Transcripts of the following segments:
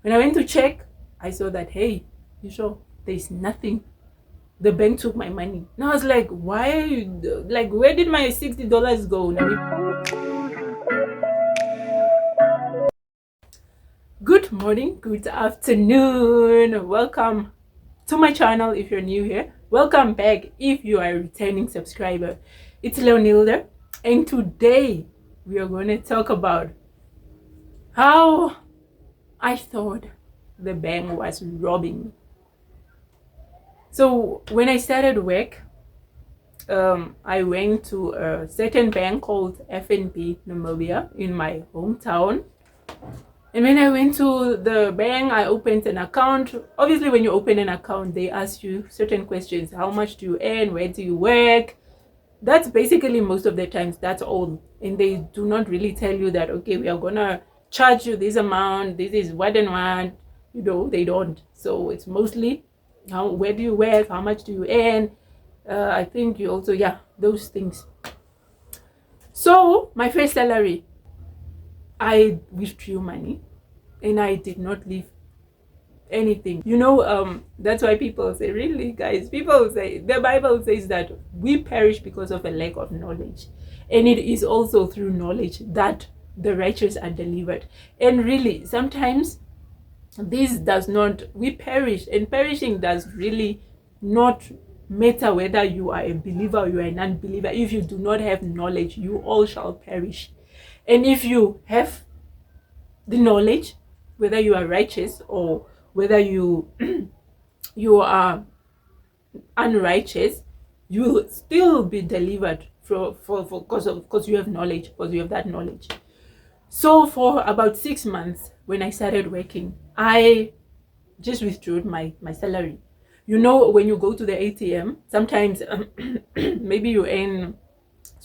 When I went to check, I saw that, hey, you sure there's nothing. The bank took my money. Now I was like, why? Like, where did my $60 go? Good morning, good afternoon. Welcome to my channel if you're new here. Welcome back if you are a returning subscriber. It's Leonilda, and today we are going to talk about how I thought the bank was robbing me. So when I started work, I went to a certain bank called FNB Namibia in my hometown. And when I went to the bank, I opened an account. Obviously, when you open an account, they ask you certain questions. How much do you earn? Where do you work? That's basically most of the times, that's all. And they do not really tell you that, okay, we are going to charge you this amount. This is what and what. You know, they don't. So it's mostly, where do you work? How much do you earn? I think you also, those things. So my first salary, I withdrew money and I did not leave anything. That's why people say, really guys, people say, the Bible says that we perish because of a lack of knowledge. And it is also through knowledge that the righteous are delivered. And really, sometimes this does not, we perish, and perishing does really not matter whether you are a believer or you are a non-believer. If you do not have knowledge, you all shall perish. And if you have the knowledge, whether you are righteous or whether you you are unrighteous, you will still be delivered because you have knowledge, because you have that knowledge. So for about 6 months, when I started working, I just withdrew my salary. When you go to the ATM, sometimes maybe you earn,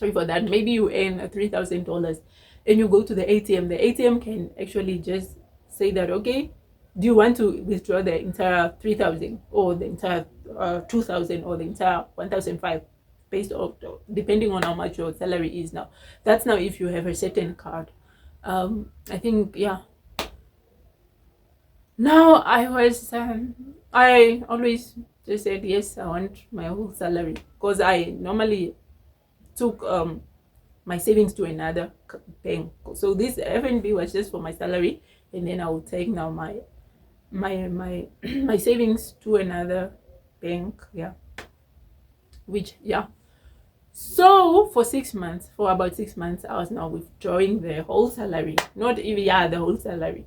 maybe you earn $3,000 and you go to the ATM can actually just say that, okay, do you want to withdraw the entire 3,000 or the entire 2,000 or the entire 1,500, based on, depending on how much your salary is now. That's now if you have a certain card. I think, now I always just said, yes, I want my whole salary, because I normally took my savings to another bank. So this FNB was just for my salary, and then I will take now my my savings to another bank. So for about 6 months, I was now withdrawing the whole salary. Not even the whole salary.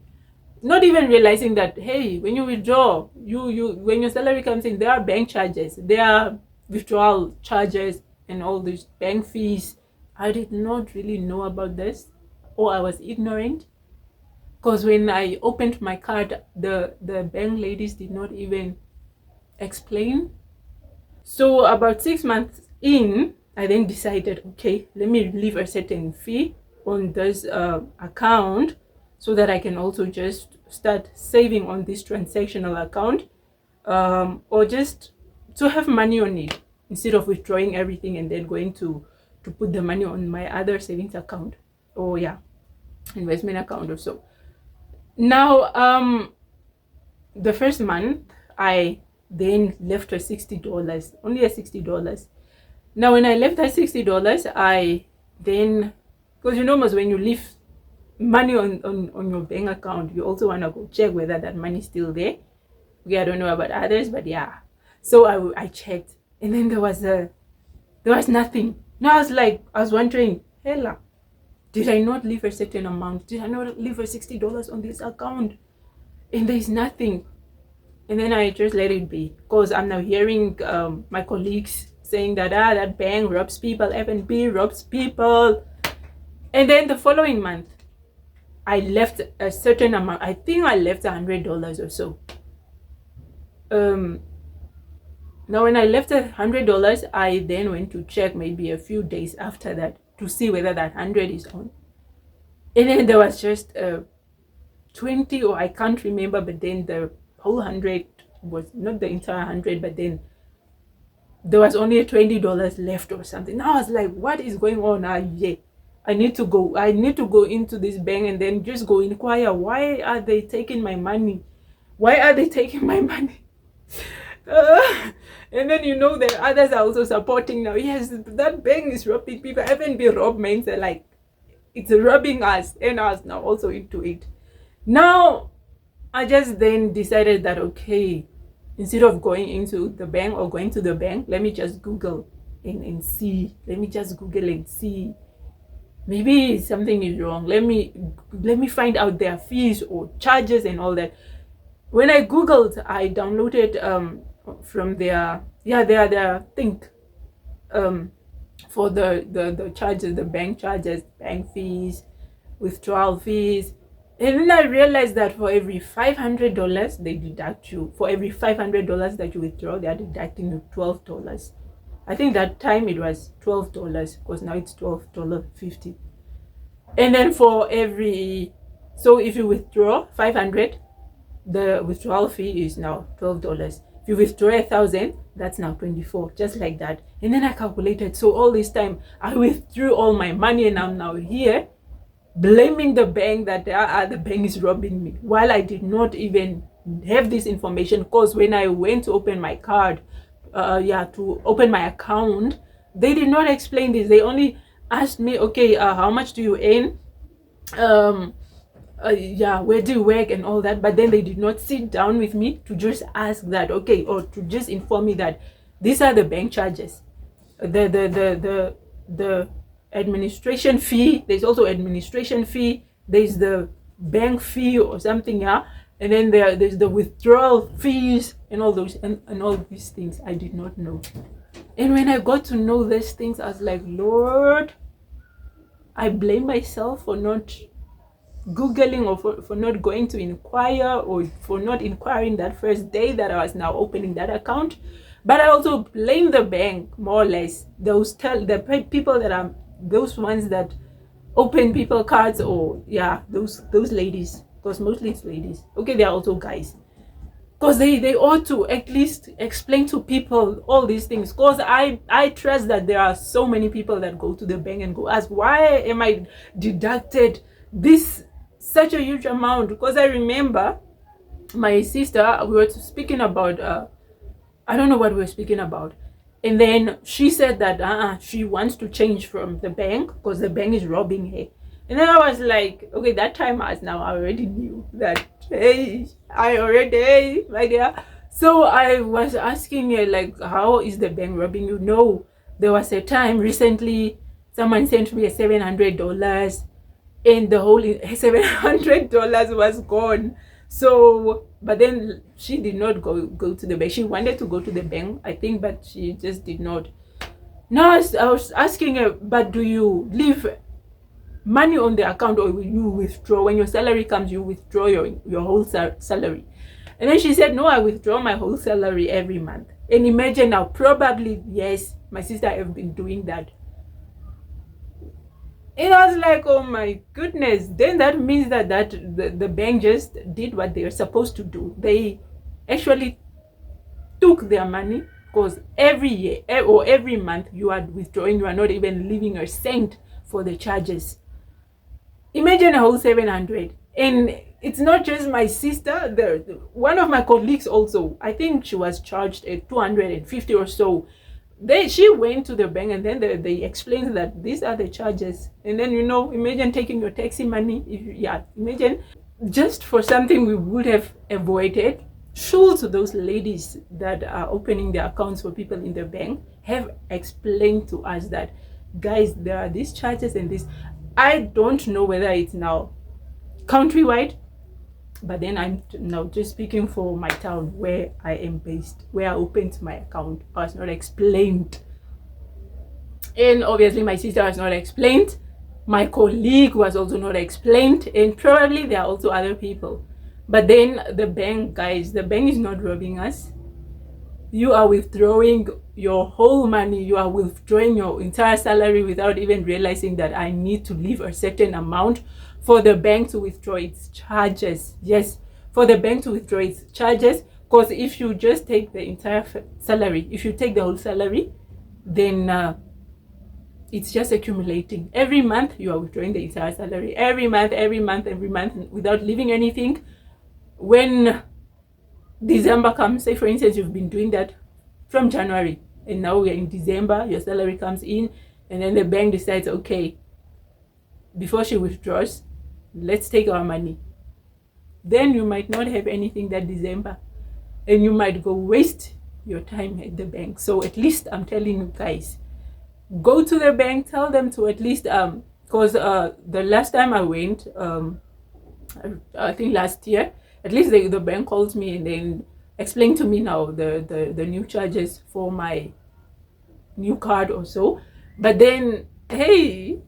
Not even realizing that, hey, when you withdraw, you when your salary comes in, there are bank charges, there are withdrawal charges, and all these bank fees. I did not really know about this, or I was ignorant, because when I opened my card, the bank ladies did not even explain. So about 6 months in, I then decided, okay, let me leave a certain fee on this account, so that I can also just start saving on this transactional account, or just to have money on it, instead of withdrawing everything and then going to put the money on my other savings account, or investment account or so. Now the first month, I then left her $60, only a $60. Now when I left her $60, I then, because most when you leave money on your bank account, you also want to go check whether that money is still there. I don't know about others, but so I checked, and then there was nothing. Now I was wondering, hella, did I not leave a certain amount? Did I not leave a $60 on this account? And there's nothing. And then I just let it be, because I'm now hearing my colleagues saying that that bank robs people, FNB robs people. And then the following month, I left a certain amount. I think I left $100 or so. Now when I left $100, I then went to check maybe a few days after that to see whether that 100 is on. And then there was just 20, or I can't remember, but then the whole 100 was not the entire 100, but then there was only $20 left or something. Now I was like, what is going on? I need to go into this bank and then just go inquire, why are they taking my money? Why are they taking my money? And then the others are also supporting now. Yes, that bank is robbing people. FNB rob means like it's robbing us and us now also into it. Now I just then decided that, okay, instead of going into the bank or going to the bank, let me just Google and see. Let me just Google and see. Maybe something is wrong. Let me find out their fees or charges and all that. When I Googled, I downloaded from their think for the charges, the bank charges, bank fees, withdrawal fees. And then I realized that for every $500 they deduct you. For every $500 that you withdraw, they are deducting you $12. I think that time it was $12 because now it's $12.50. And then for every, so if you withdraw 500, the withdrawal fee is now $12. If you withdraw 1,000, that's now 24, just like that. And then I calculated, so all this time I withdrew all my money and I'm now here blaming the bank that the bank is robbing me, while I did not even have this information. Because when I went to open my card, to open my account, they did not explain this. They only asked me, okay, how much do you earn, where do you work and all that, but then they did not sit down with me to just ask that, okay, or to just inform me that these are the bank charges, the administration fee. There's also administration fee, there's the bank fee or something, and then there's the withdrawal fees and all those and all these things I did not know. And when I got to know these things, I was like, Lord, I blame myself for not Googling or for not going to inquire, or for not inquiring that first day that I was now opening that account. But I also blame the bank, more or less, the people that are those ones that open people cards, or those ladies, because mostly it's ladies. Okay, they are also guys, because they ought to at least explain to people all these things. Because I trust that there are so many people that go to the bank and go ask, why am I deducted this such a huge amount? Because I remember my sister, we were speaking about I don't know what we were speaking about, and then she said that she wants to change from the bank because the bank is robbing her. And then I was like, okay, that time I already knew that, hey, my dear. So I was asking her, like, how is the bank robbing you? No, there was a time recently someone sent me a $700 and the whole $700 was gone. So, but then she did not go to the bank. She wanted to go to the bank, I think, but she just did not. Now I was asking her, but do you leave money on the account, or will you withdraw when your salary comes? You withdraw your whole salary? And then she said, no, I withdraw my whole salary every month. And imagine now, probably, yes, my sister have been doing that. And I was like, oh my goodness, then that means that the bank just did what they were supposed to do. They actually took their money, because every year or every month you are withdrawing, you are not even leaving a cent for the charges. Imagine a whole 700. And it's not just my sister, one of my colleagues also, I think she was charged at 250 or so. She went to the bank, and then they explained that these are the charges. And then, imagine taking your taxi money. Imagine, just for something we would have avoided. Should those ladies that are opening their accounts for people in the bank have explained to us that, guys, there are these charges and this. I don't know whether it's now countrywide, but then I'm now just speaking for my town where I am based, where I opened my account. I was not explained. And obviously my sister was not explained. My colleague was also not explained. And probably there are also other people. But then the bank, guys, the bank is not robbing us. You are withdrawing your whole money. You are withdrawing your entire salary without even realizing that I need to leave a certain amount for the bank to withdraw its charges. Yes, for the bank to withdraw its charges. Because if you just take the entire salary, if you take the whole salary, then it's just accumulating. Every month you are withdrawing the entire salary, every month, without leaving anything. When December comes, say for instance you've been doing that from January, and now we're in December, your salary comes in, and then the bank decides, okay, before she withdraws, let's take our money. Then you might not have anything that December, and you might go waste your time at the bank. So at least I'm telling you guys, go to the bank, tell them to at least because the last time I went, I think last year, at least the bank calls me and then explain to me now the new charges for my new card or so. But then hey,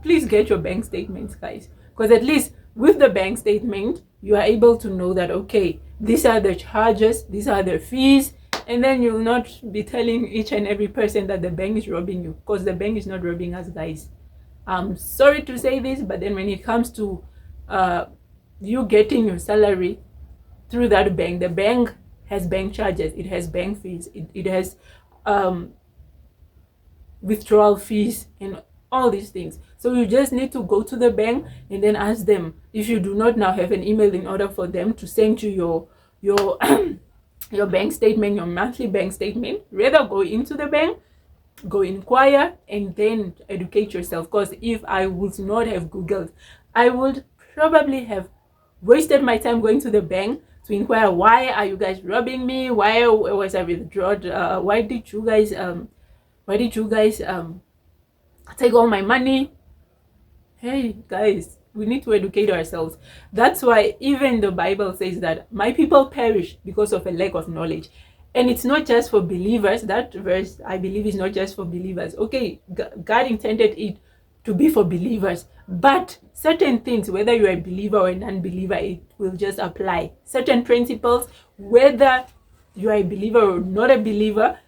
please get your bank statements, guys, because at least with the bank statement you are able to know that, okay, these are the charges, these are the fees, and then you'll not be telling each and every person that the bank is robbing you, because the bank is not robbing us, guys. I'm sorry to say this, but then when it comes to you getting your salary through that bank, the bank has bank charges, it has bank fees, it has withdrawal fees and all these things. So you just need to go to the bank and then ask them, if you do not now have an email, in order for them to send you your your bank statement, your monthly bank statement, rather go into the bank, go inquire, and then educate yourself. Because if I would not have Googled, I would probably have wasted my time going to the bank to inquire, why are you guys robbing me, why was I withdrawn, why did you guys take all my money. Hey guys, we need to educate ourselves. That's why even the Bible says that my people perish because of a lack of knowledge. And it's not just for believers. That verse, I believe, is not just for believers. Okay, God intended it to be for believers, but certain things, whether you're a believer or an unbeliever, it will just apply. Certain principles, whether you are a believer or not a believer,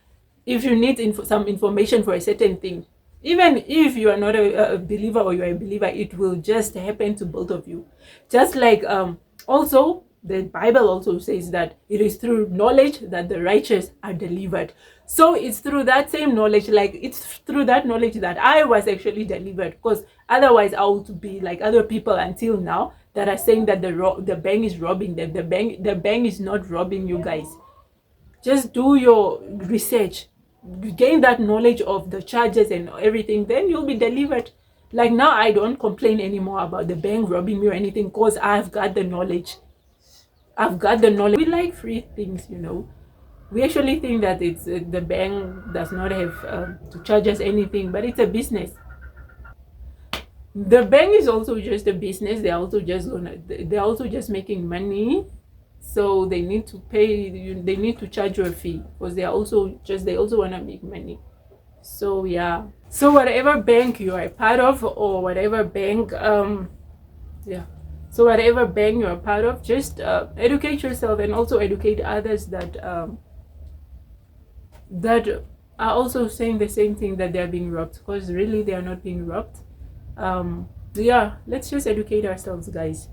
if you need some information for a certain thing, even if you are not a believer or you are a believer, it will just happen to both of you. Just like also the Bible also says that it is through knowledge that the righteous are delivered. So it's through that same knowledge, like it's through that knowledge that I was actually delivered, because otherwise I would be like other people until now that are saying that the bank is robbing them. The bank is not robbing you, guys. Just do your research, gain that knowledge of the charges and everything, then you'll be delivered. Like now I don't complain anymore about the bank robbing me or anything, because I've got the knowledge. We like free things, you know. We actually think that it's the bank does not have to charge us anything, but it's a business. The bank is also just a business. They're also just making money. So they need to pay, they need to charge you a fee, because they also want to make money. So yeah, so whatever bank you are a part of, or whatever bank so whatever bank you're a part of, just educate yourself and also educate others that are also saying the same thing, that they're being robbed, because really they are not being robbed. Yeah, let's just educate ourselves, guys.